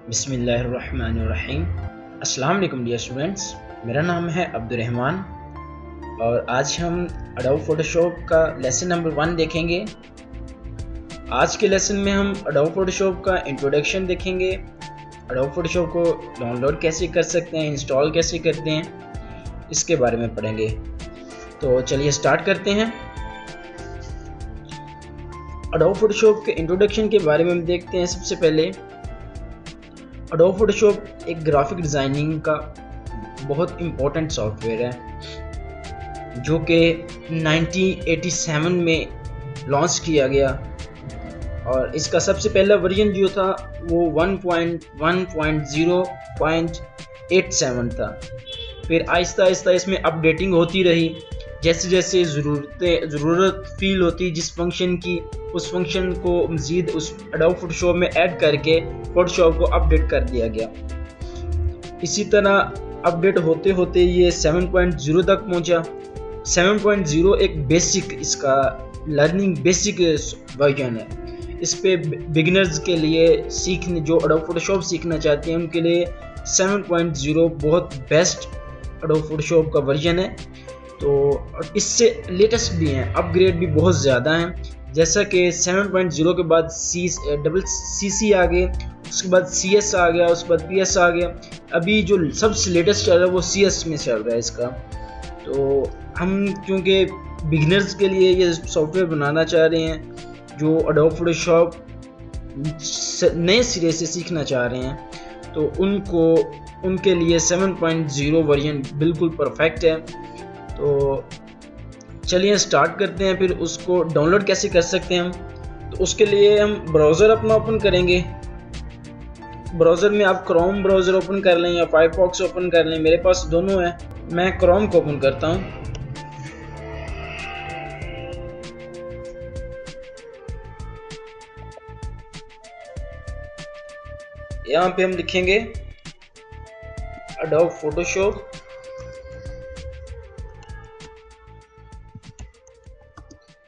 बिस्मिल्लाहिर्रहमानिर्रहीम। अस्सलाम वालेकुम डियर स्टूडेंट्स, मेरा नाम है अब्दुर्रहमान और आज हम एडोब फोटोशॉप का लेसन नंबर 1 देखेंगे। आज के लेसन में हम एडोब फोटोशॉप का इंट्रोडक्शन देखेंगे, एडोब फोटोशॉप को डाउनलोड कैसे कर सकते हैं, इंस्टॉल कैसे करते हैं, इसके बारे में पढ़ेंगे। तो चलिए स्टार्ट करते हैं। एडोब फोटोशॉप के इंट्रोडक्शन के बारे में हम देखते हैं। सबसे पहले एडोब फोटोशॉप एक ग्राफिक डिज़ाइनिंग का बहुत इम्पोर्टेंट सॉफ्टवेयर है जो कि 1987 में लॉन्च किया गया और इसका सबसे पहला वर्जन जो था वो 1.1.0.87 था। फिर आहिस्ता आहिस्ता इसमें अपडेटिंग होती रही, जैसे जैसे ज़रूरत फील होती जिस फंक्शन की, उस फंक्शन को मज़ीद उस एडोब फोटोशॉप में ऐड करके फोटोशॉप को अपडेट कर दिया गया। इसी तरह अपडेट होते होते ये 7.0 तक पहुंचा। 7.0 एक बेसिक, इसका लर्निंग बेसिक वर्जन है। इस पे बिगिनर्स के लिए सीखने, जो एडोब फोटोशॉप सीखना चाहते हैं उनके लिए 7.0 बहुत बेस्ट एडोब फोटोशॉप का वर्जन है। तो इससे लेटेस्ट भी हैं, अपग्रेड भी बहुत ज़्यादा हैं। जैसा कि 7.0 के बाद CC आ गए, उसके बाद CS आ गया, उसके बाद PS आ गया। अभी जो सबसे लेटेस्ट चल रहा है वो CS में चल रहा है इसका। तो हम क्योंकि बिगिनर्स के लिए ये सॉफ्टवेयर बनाना चाह रहे हैं जो एडोब फोटोशॉप नए सिरे से सीखना चाह रहे हैं, तो उनके लिए 7.0 वर्जन बिल्कुल परफेक्ट है। तो चलिए स्टार्ट करते हैं। फिर उसको डाउनलोड कैसे कर सकते हैं हम, तो उसके लिए हम ब्राउज़र अपना ओपन करेंगे। ब्राउज़र में आप क्रोम ब्राउज़र ओपन कर लें या फायरफॉक्स ओपन कर लें, मेरे पास दोनों है। मैं क्रोम को ओपन करता हूँ। यहाँ पे हम लिखेंगे adobe Photoshop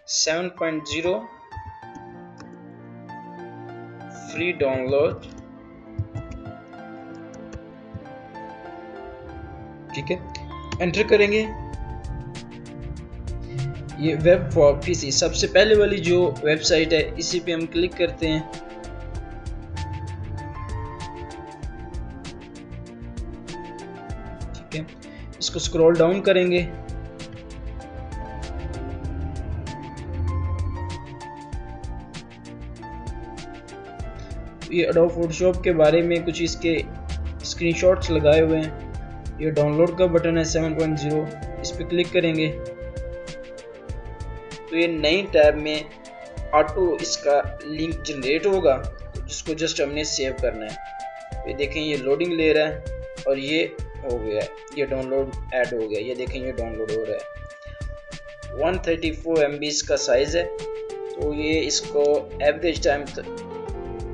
seven point 0 free download. ठीक है, एंटर करेंगे। ये वेब फॉर पीसी सबसे पहले वाली जो वेबसाइट है, इसी पे हम क्लिक करते हैं। ठीक है, इसको स्क्रॉल डाउन करेंगे। ये एडोब फोटोशॉप के बारे में कुछ इसके स्क्रीनशॉट्स लगाए हुए हैं। ये डाउनलोड का बटन है 7.0, इस पर क्लिक करेंगे तो ये नई टैब में ऑटो इसका लिंक जनरेट होगा, जिसको जस्ट हमने सेव करना है। ये देखें ये लोडिंग ले रहा है और ये हो गया, ये डाउनलोड ऐड हो गया। ये देखें ये डाउनलोड हो रहा है। 134 MB इसका साइज़ है। तो ये इसको एवरेज टाइम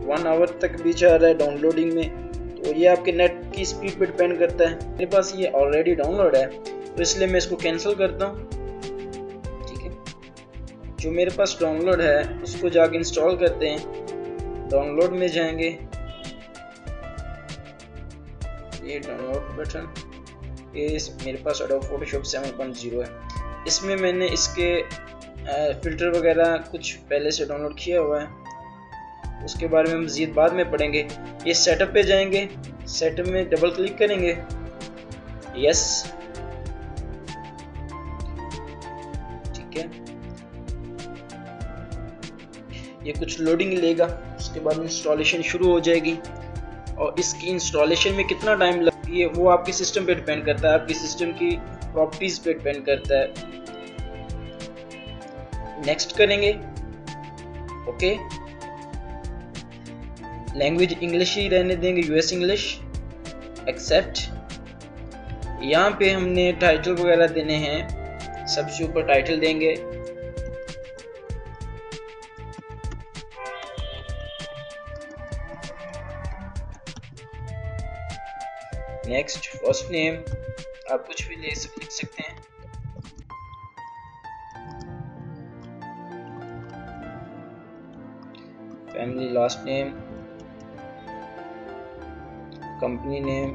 1 आवर तक भी जा रहा है डाउनलोडिंग में। तो ये आपके नेट की स्पीड पे डिपेंड करता है। मेरे पास ये ऑलरेडी डाउनलोड है तो इसलिए मैं इसको कैंसिल करता हूँ। ठीक है, जो मेरे पास डाउनलोड है उसको जाके इंस्टॉल करते हैं। डाउनलोड में जाएंगे, ये डाउनलोड बटन, ये मेरे पास एडोब फोटोशॉप 7.0 है। इसमें मैंने इसके फिल्टर वगैरह कुछ पहले से डाउनलोड किया हुआ है, उसके बारे में मज़ीद बाद में पढ़ेंगे। ये सेटअप पे जाएंगे, सेटअप में डबल क्लिक करेंगे, यस। ठीक है, ये कुछ लोडिंग लेगा, उसके बाद इंस्टॉलेशन शुरू हो जाएगी। और इसकी इंस्टॉलेशन में कितना टाइम लगती है वो आपके सिस्टम पे डिपेंड करता है, आपकी सिस्टम की प्रॉपर्टीज पे डिपेंड करता है। नेक्स्ट करेंगे, ओके। लैंग्वेज इंग्लिश ही रहने देंगे, US इंग्लिश, एक्सेप्ट। यहाँ पे हमने टाइटल वगैरह देने हैं, सबसे ऊपर टाइटल देंगे। नेक्स्ट फर्स्ट नेम, आप कुछ भी लिख सकते हैं। Family last name, company name,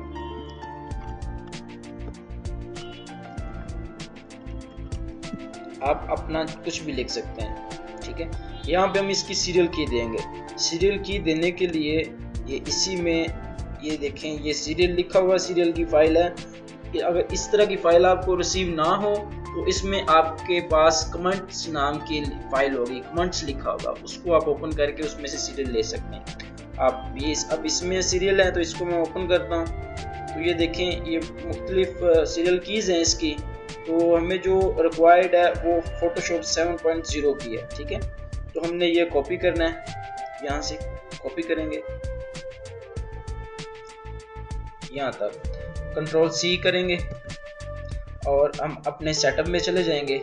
आप अपना कुछ भी लिख सकते हैं, ठीक है। यहाँ पे हम इसकी सीरियल की देंगे। सीरियल की देने के लिए ये इसी में, ये देखें ये सीरियल लिखा हुआ सीरियल की फाइल है। अगर इस तरह की फाइल आपको रिसीव ना हो तो इसमें आपके पास कमेंट्स नाम की फाइल होगी, कमेंट्स लिखा होगा, उसको आप ओपन करके उसमें से सीरियल ले सकते हैं। आप ये अब इसमें सीरियल है तो इसको मैं ओपन करता हूँ। तो ये देखें ये मुख्तलिफ सीरियल कीज़ हैं इसकी। तो हमें जो रिक्वायर्ड है वो फोटोशॉप 7.0 की है, ठीक है। तो हमने ये कॉपी करना है, यहाँ से कॉपी करेंगे यहाँ तक, कंट्रोल C करेंगे और हम अपने सेटअप में चले जाएंगे।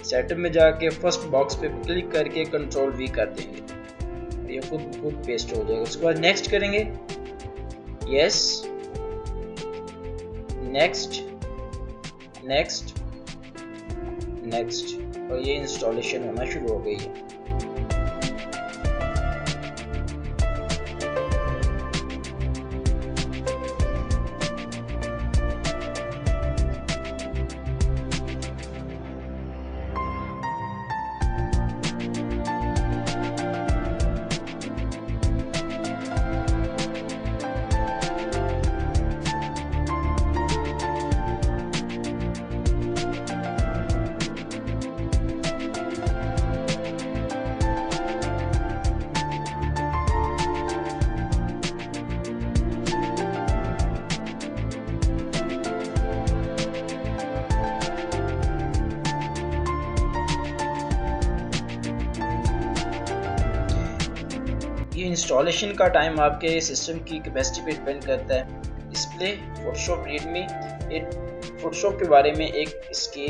सेटअप में जाके फर्स्ट बॉक्स पे क्लिक करके कंट्रोल V कर देंगे, ये खुद पेस्ट हो जाएगा। उसके बाद नेक्स्ट करेंगे, यस, नेक्स्ट नेक्स्ट नेक्स्ट, और ये इंस्टॉलेशन होना शुरू हो गई है। ये इंस्टॉलेशन का टाइम आपके सिस्टम की कैपेसिटी पे डिपेंड करता है। डिस्प्ले फोटोशॉप रीडमी, एक फोटोशॉप के बारे में एक इसकी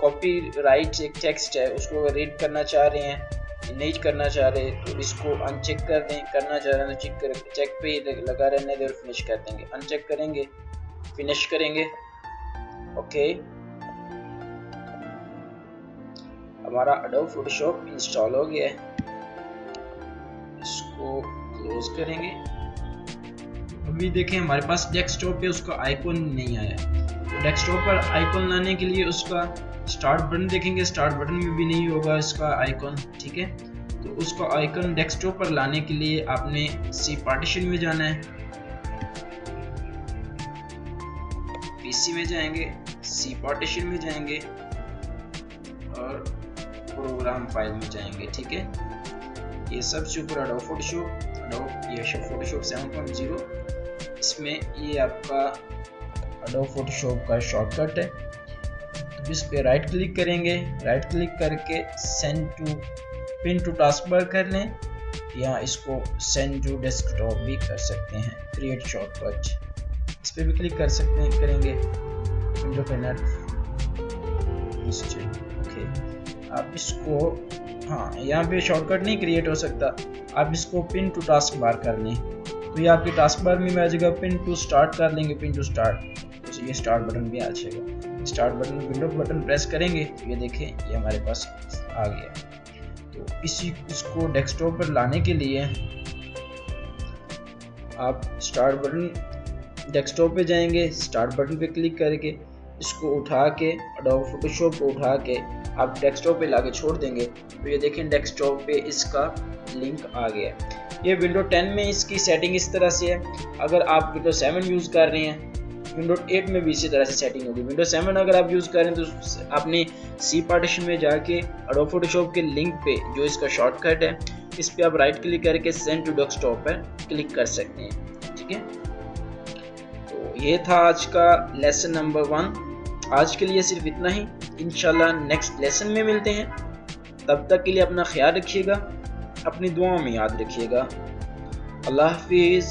कॉपीराइट एक टेक्स्ट है, उसको रीड करना चाह रहे हैं, नहीं करना चाह रहे तो इसको अनचेक कर दें, करना चाह रहे हैं तो चेक पे लगा रहने दें और फिनिश कर देंगे। अनचेक करेंगे, फिनिश करेंगे, ओके। हमारा एडोब फोटोशॉप इंस्टॉल हो गया है, इसको क्लोज करेंगे। अभी देखें हमारे पास डेस्कटॉप पे उसका आइकॉन नहीं आया, तो डेस्कटॉप पर आइकॉन लाने के लिए उसका स्टार्ट बटन देखेंगे, स्टार्ट बटन में भी नहीं होगा इसका आइकॉन, ठीक है। तो उसका आइकॉन डेस्कटॉप पर लाने के लिए आपने सी पार्टीशन में जाना है, पीसी में जाएंगे, सी पार्टीशन में जाएंगे और प्रोग्राम फाइल में जाएंगे, ठीक है। ये सबसे ऊपर एडोब फोटोशॉप, ये फोटोशॉप 7.0, इसमें ये आपका एडोब फोटोशॉप का शॉर्टकट है। तो इस पे राइट क्लिक करेंगे, राइट क्लिक करके send to pin to taskbar कर लें, या इसको सेंड टू डेस्कटॉप भी कर सकते हैं, क्रिएट शॉर्टकट इस पे भी क्लिक कर सकते हैं, करेंगे विंडो पैनल, ओके। आप इसको, हाँ यहाँ पे शॉर्टकट नहीं क्रिएट हो सकता, आप इसको पिन टू टास्क बार कर लें तो ये आपकी टास्क बार में आ जाएगा। पिन टू स्टार्ट कर लेंगे, पिन टू स्टार्ट, तो ये स्टार्ट बटन भी आ जाएगा। Start button, window button press करेंगे तो ये देखें ये हमारे पास आ गया। तो इसको डेस्कटॉप पर लाने के लिए आप स्टार्ट बटन, डेस्कटॉप पे जाएंगे, स्टार्ट बटन पे क्लिक करके इसको उठा के एडोब फोटोशॉप को उठा के आप डेस्कटॉप पे लाके छोड़ देंगे तो ये देखें डेस्कटॉप पे इसका लिंक आ गया। ये विंडो 10 में इसकी सेटिंग इस तरह से है। अगर आप विंडो 7 यूज़ कर रहे हैं, विंडो 8 में भी इसी तरह से सेटिंग होगी। विंडो 7 अगर आप यूज़ कर रहे हैं तो आपने सी पार्टीशन में जाके एडोब फोटोशॉप के लिंक पे जो इसका शॉर्टकट है, इस पे आप राइट क्लिक करके सेंड टू डेस्कटॉप पर क्लिक कर सकते हैं, ठीक है। तो ये था आज का लेसन नंबर 1। आज के लिए सिर्फ इतना ही, इंशाल्लाह नेक्स्ट लेसन में मिलते हैं। तब तक के लिए अपना ख्याल रखिएगा, अपनी दुआओं में याद रखिएगा। अल्लाह हाफिज़।